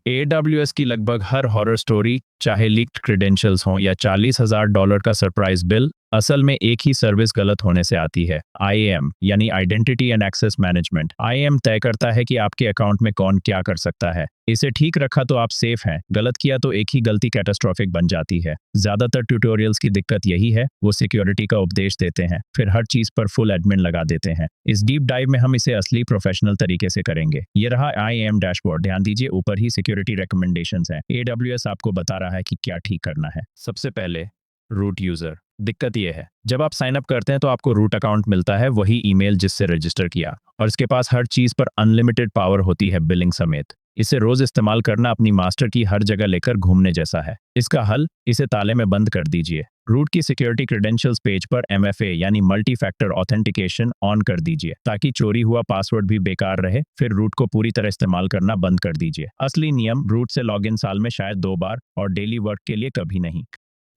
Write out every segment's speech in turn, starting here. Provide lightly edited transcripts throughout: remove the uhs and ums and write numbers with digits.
AWS की लगभग हर horror story, चाहे लीक्ड क्रेडेंशियल्स हों या $40,000 का सरप्राइज बिल, असल में एक ही सर्विस गलत होने से आती है। IAM यानी identity and access management. IAM तय करता है कि आपके अकाउंट में कौन क्या कर सकता है। इसे ठीक रखा तो आप सेफ हैं, गलत किया तो एक ही गलती कैटास्ट्रॉफिक बन जाती है। ज्यादातर ट्यूटोरियल्स की दिक्कत यही है, वो सिक्योरिटी का उपदेश देते हैं, फिर हर चीज पर फुल एडमिन लगा देते हैं। इस डीप डाइव में हम इसे असली प्रोफेशनल तरीके से करेंगे। ये रहा IAM डैशबोर्ड। ध्यान दीजिए, ऊपर ही सिक्योरिटी रिकमेंडेशंस हैं। AWS आपको बता रहा है कि क्या ठीक करना है। सबसे पहले रूट यूजर। दिक्कत यह है, जब आप साइन अप करते हैं तो आपको रूट अकाउंट मिलता है, वही ईमेल जिससे रजिस्टर किया, और इसके पास हर चीज पर अनलिमिटेड पावर होती है, बिलिंग समेत। इसे रोज इस्तेमाल करना अपनी मास्टर की हर जगह लेकर घूमने जैसा है। इसका हल, इसे ताले में बंद कर दीजिए। रूट की सिक्योरिटी क्रेडेंशियल्स पेज पर MFA यानी मल्टी फैक्टर ऑथेंटिकेशन ऑन कर दीजिए, ताकि चोरी हुआ पासवर्ड भी बेकार रहे। फिर रूट को पूरी तरह इस्तेमाल करना बंद कर दीजिए। असली नियम, रूट से लॉगिन साल में शायद 2 बार और डेली वर्क के लिए कभी नहीं।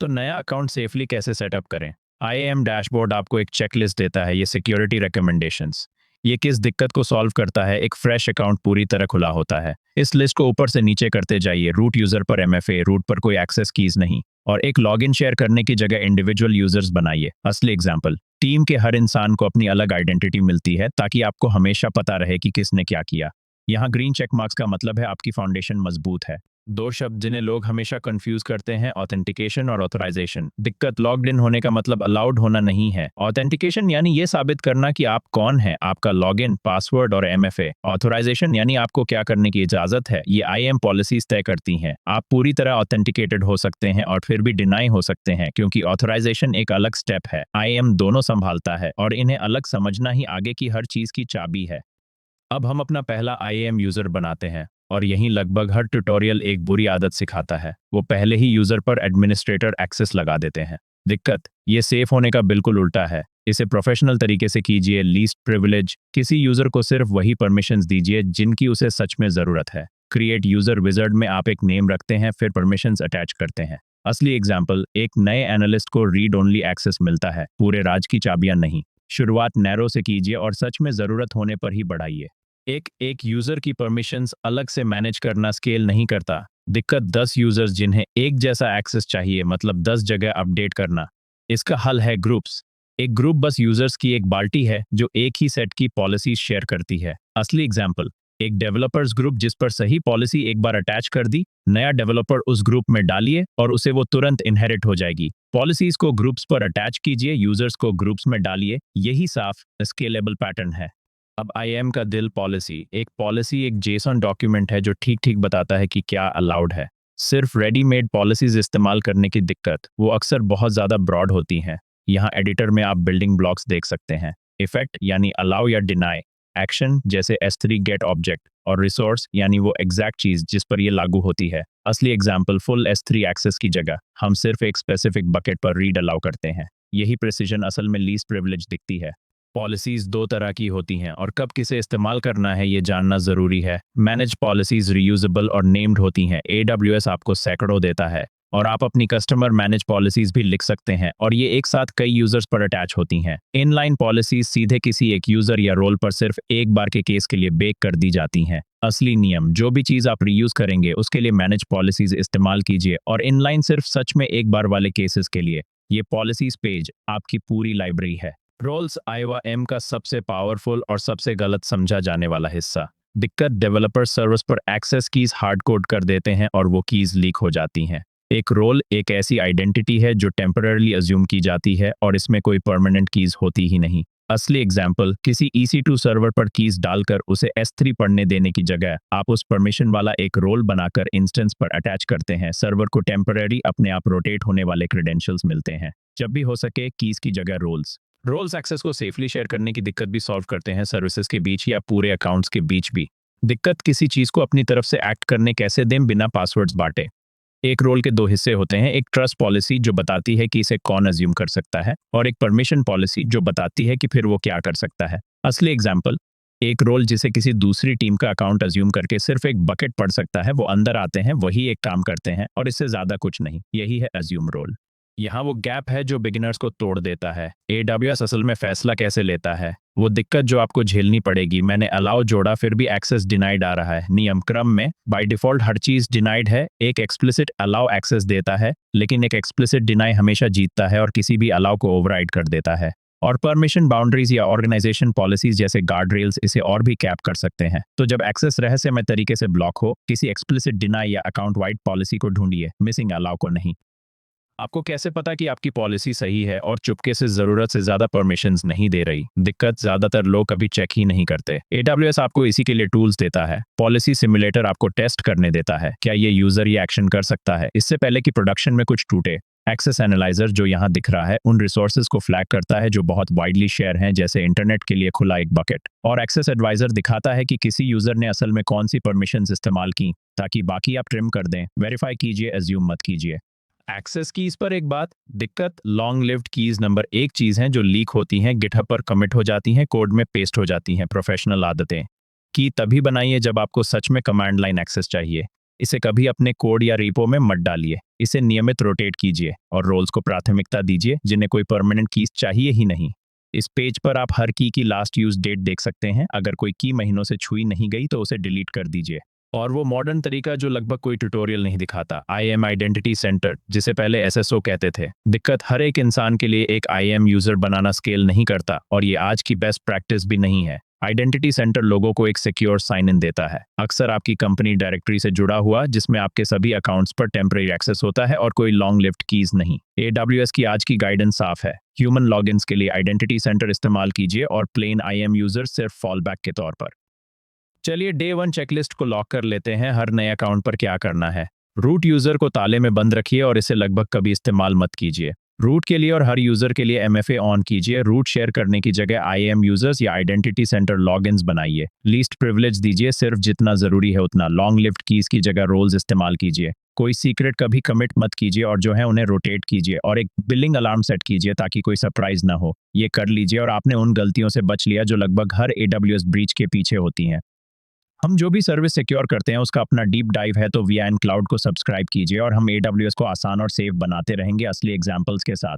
तो नया अकाउंट सेफली कैसे सेटअप करें? IAM डैशबोर्ड आपको एक चेकलिस्ट देता है, ये सिक्योरिटी रिकमेंडेशंस। ये किस दिक्कत को सॉल्व करता है? एक फ्रेश अकाउंट पूरी तरह खुला होता है। इस लिस्ट को ऊपर से नीचे करते जाइए। रूट यूजर पर MFA, रूट पर कोई एक्सेस कीज नहीं, और एक लॉगिन शेयर करने की जगह इंडिविजुअल यूजर्स बनाइए। असली एग्जाम्पल, टीम के हर इंसान को अपनी अलग आइडेंटिटी मिलती है, ताकि आपको हमेशा पता रहे कि किसने क्या किया। यहाँ ग्रीन चेक मार्क्स का मतलब है आपकी फाउंडेशन मजबूत है। 2 शब्द जिन्हें लोग हमेशा कंफ्यूज करते हैं, ऑथेंटिकेशन और ऑथराइजेशन। दिक्कत, लॉग्ड इन होने का मतलब अलाउड होना नहीं है। ऑथेंटिकेशन यानी ये साबित करना कि आप कौन हैं, आपका लॉगिन, पासवर्ड और MFA। ऑथराइजेशन यानी आपको क्या करने की इजाजत है, ये IAM पॉलिसीज तय करती हैं। आप पूरी तरह ऑथेंटिकेटेड हो सकते हैं और फिर भी डिनाई हो सकते हैं, क्योंकि ऑथराइजेशन एक अलग स्टेप है। IAM दोनों संभालता है, और इन्हें अलग समझना ही आगे की हर चीज की चाबी है। अब हम अपना पहला IAM यूजर बनाते हैं, और यहीं लगभग हर ट्यूटोरियल एक बुरी आदत सिखाता है। वो पहले ही यूजर पर एडमिनिस्ट्रेटर एक्सेस लगा देते हैं। दिक्कत, ये सेफ होने का बिल्कुल उल्टा है। इसे प्रोफेशनल तरीके से कीजिए। लीस्ट प्रिविलेज, किसी यूजर को सिर्फ वही परमिशंस दीजिए जिनकी उसे सच में जरूरत है। क्रिएट यूजर विजर्ड में आप एक नेम रखते हैं, फिर परमिशंस अटैच करते हैं। असली एग्जाम्पल, एक नए एनालिस्ट को रीड ओनली एक्सेस मिलता है, पूरे राज की चाबियां नहीं। शुरुआत नैरो से कीजिए और सच में जरूरत होने पर ही बढ़ाइए। एक यूजर की परमिशंस अलग से मैनेज करना स्केल नहीं करता। दिक्कत, 10 यूजर्स जिन्हें एक जैसा एक्सेस चाहिए, मतलब 10 जगह अपडेट करना। इसका हल है ग्रुप्स। एक ग्रुप बस यूजर्स की एक बाल्टी है जो एक ही सेट की पॉलिसीज शेयर करती है। असली एग्जाम्पल, एक डेवलपर्स ग्रुप जिस पर सही पॉलिसी एक बार अटैच कर दी, नया डेवलपर उस ग्रुप में डालिए और उसे वो तुरंत इनहेरिट हो जाएगी। पॉलिसीज को ग्रुप्स पर अटैच कीजिए, यूजर्स को ग्रुप्स में डालिए। यही साफ स्केलेबल पैटर्न है। अब IAM का दिल, पॉलिसी। एक पॉलिसी एक JSON डॉक्यूमेंट है जो ठीक ठीक बताता है कि क्या अलाउड है। सिर्फ रेडीमेड पॉलिसीज इस्तेमाल करने की दिक्कत, वो अक्सर बहुत ज़्यादा ब्रॉड होती हैं। यहाँ एडिटर में आप बिल्डिंग ब्लॉक्स देख सकते हैं। इफेक्ट यानी अलाउ या डिनाई, एक्शन जैसे S3 गेट ऑब्जेक्ट, और रिसोर्स यानी वो एग्जैक्ट चीज़ जिस पर ये लागू होती है। असली एग्जाम्पल, फुल S3 एक्सेस की जगह हम सिर्फ एक स्पेसिफिक बकेट पर रीड अलाउ करते हैं। यही प्रिसीजन असल में लीस्ट प्रिविलेज दिखती है। पॉलिसीज 2 तरह की होती हैं, और कब किसे इस्तेमाल करना है ये जानना जरूरी है। मैनेज पॉलिसीज रीयूजेबल और नेम्ड होती हैं। AWS आपको सैकड़ों देता है, और आप अपनी कस्टमर मैनेज पॉलिसीज भी लिख सकते हैं, और ये एक साथ कई यूजर्स पर अटैच होती हैं। इनलाइन पॉलिसीज सीधे किसी एक यूजर या रोल पर सिर्फ एक बार के केस के लिए बेक कर दी जाती हैं। असली नियम, जो भी चीज आप रीयूज करेंगे उसके लिए मैनेज पॉलिसीज इस्तेमाल कीजिए, और इनलाइन सिर्फ सच में एक बार वाले केसेस के लिए। ये पॉलिसीज पेज आपकी पूरी लाइब्रेरी है। रोल्स, IAM का सबसे पावरफुल और सबसे गलत समझा जाने वाला हिस्सा। दिक्कत, डेवलपर सर्वर्स पर एक्सेस कीज हार्ड कोड कर देते हैं और वो कीज लीक हो जाती हैं। एक रोल एक ऐसी आइडेंटिटी है जो टेम्पररली अज्यूम की जाती है, और इसमें कोई परमानेंट कीज होती ही नहीं। असली एग्जाम्पल, किसी EC2 सर्वर पर कीज डालकर उसे S3 पढ़ने देने की जगह आप उस परमिशन वाला एक रोल बनाकर इंस्टेंस पर अटैच करते हैं। सर्वर को टेम्पररी अपने आप रोटेट होने वाले क्रेडेंशियल्स मिलते हैं। जब भी हो सके, कीज की जगह रोल्स एक्सेस को सेफली शेयर करने की दिक्कत भी सॉल्व करते हैं, सर्विसेज के बीच या पूरे अकाउंट्स के बीच भी। दिक्कत, किसी चीज को अपनी तरफ से एक्ट करने कैसे दें बिना पासवर्ड्स बांटे। एक रोल के 2 हिस्से होते हैं, एक ट्रस्ट पॉलिसी जो बताती है कि इसे कौन अज्यूम कर सकता है, और एक परमिशन पॉलिसी जो बताती है कि फिर वो क्या कर सकता है। असली एग्जाम्पल, एक रोल जिसे किसी दूसरी टीम का अकाउंट अज्यूम करके सिर्फ एक बकेट पढ़ सकता है, वो अंदर आते हैं, वही एक काम करते हैं, और इससे ज्यादा कुछ नहीं। यही है अज्यूम रोल। यहाँ वो गैप है जो बिगिनर्स को तोड़ देता है। AWS असल में फैसला कैसे लेता है, वो दिक्कत जो आपको झेलनी पड़ेगी। मैंने अलाउ जोड़ा फिर भी एक्सेस डिनाइड आ रहा है। नियम क्रम में बाय डिफॉल्ट हर चीज डिनाइड है। एक एक्सप्लिसिट अलाउ एक्सेस देता है, लेकिन एक एक्सप्लिसिट डिनाई हमेशा जीतता है और किसी भी अलाउ को ओवरराइड कर देता है। और परमिशन बाउंड्रीज या ऑर्गेनाइजेशन पॉलिसीज जैसे गार्ड रेल्स इसे और भी कैप कर सकते हैं। तो जब एक्सेस रहस्यमय तरीके से ब्लॉक हो, किसी एक्सप्लिसिट डिनाई या अकाउंट वाइड पॉलिसी को ढूंढिए, मिसिंग अलाउ को नहीं। आपको कैसे पता कि आपकी पॉलिसी सही है और चुपके से जरूरत से ज्यादा परमिशंस नहीं दे रही? दिक्कत, ज्यादातर लोग कभी चेक ही नहीं करते। AWS आपको इसी के लिए टूल्स देता है। पॉलिसी सिमुलेटर आपको टेस्ट करने देता है, क्या ये यूजर ये एक्शन कर सकता है इससे पहले कि प्रोडक्शन में कुछ टूटे। एक्सेस एनालाइजर जो यहाँ दिख रहा है उन रिसोर्सेज को फ्लैग करता है जो बहुत वाइडली शेयर हैं, जैसे इंटरनेट के लिए खुला एक बकेट। और एक्सेस एडवाइजर दिखाता है कि किसी यूजर ने असल में कौन सी परमिशंस इस्तेमाल की, ताकि बाकी आप ट्रिम कर दें। वेरीफाई कीजिए, एज्यूम मत कीजिए। एक्सेस कीज पर एक बात, दिक्कत, लॉन्ग लिव्ड कीज नंबर एक चीज हैं जो लीक होती हैं, गिटहब पर कमिट हो जाती हैं, कोड में पेस्ट हो जाती हैं। प्रोफेशनल आदतें की तभी बनाइए जब आपको सच में कमांड लाइन एक्सेस चाहिए। इसे कभी अपने कोड या रिपो में मत डालिए। इसे नियमित रोटेट कीजिए और रोल्स को प्राथमिकता दीजिए जिन्हें कोई परमानेंट कीज चाहिए ही नहीं। इस पेज पर आप हर की लास्ट यूज डेट देख सकते हैं। अगर कोई की महीनों से छुई नहीं गई तो उसे डिलीट कर दीजिए। और वो मॉडर्न तरीका जो लगभग कोई ट्यूटोरियल नहीं दिखाता, IAM आइडेंटिटी सेंटर, जिसे पहले SSO कहते थे। दिक्कत, हर एक इंसान के लिए एक IAM यूजर बनाना स्केल नहीं करता और ये आज की बेस्ट प्रैक्टिस भी नहीं है। आइडेंटिटी सेंटर लोगों को एक सिक्योर साइन इन देता है, अक्सर आपकी कंपनी डायरेक्टरी से जुड़ा हुआ, जिसमें आपके सभी अकाउंट्स पर टेम्परेरी एक्सेस होता है और कोई लॉन्ग लिव्ड कीज नहीं। AWS की आज की गाइडेंस साफ है। ह्यूमन लॉगिन्स के लिए आइडेंटिटी सेंटर इस्तेमाल कीजिए और प्लेन IAM यूजर सिर्फ फॉल बैक के तौर पर। चलिए डे 1 चेकलिस्ट को लॉक कर लेते हैं। हर नए अकाउंट पर क्या करना है। रूट यूजर को ताले में बंद रखिए और इसे लगभग कभी इस्तेमाल मत कीजिए। रूट के लिए और हर यूजर के लिए MFA ऑन कीजिए। रूट शेयर करने की जगह IAM यूजर्स या आइडेंटिटी सेंटर लॉगिन्स बनाइए। लीस्ट प्रिविलेज दीजिए, सिर्फ जितना जरूरी है उतना। लॉन्ग लिव्ड कीज की जगह रोल्स इस्तेमाल कीजिए। कोई सीक्रेट कभी कमिट मत कीजिए और जो है उन्हें रोटेट कीजिए। और एक बिलिंग अलार्म सेट कीजिए ताकि कोई सरप्राइज ना हो। ये कर लीजिए और आपने उन गलतियों से बच लिया जो लगभग हर AWS ब्रीच के पीछे होती हैं। हम जो भी सर्विस सिक्योर करते हैं उसका अपना डीप डाइव है, तो VN क्लाउड को सब्सक्राइब कीजिए और हम AWS को आसान और सेफ बनाते रहेंगे असली एग्जाम्पल्स के साथ।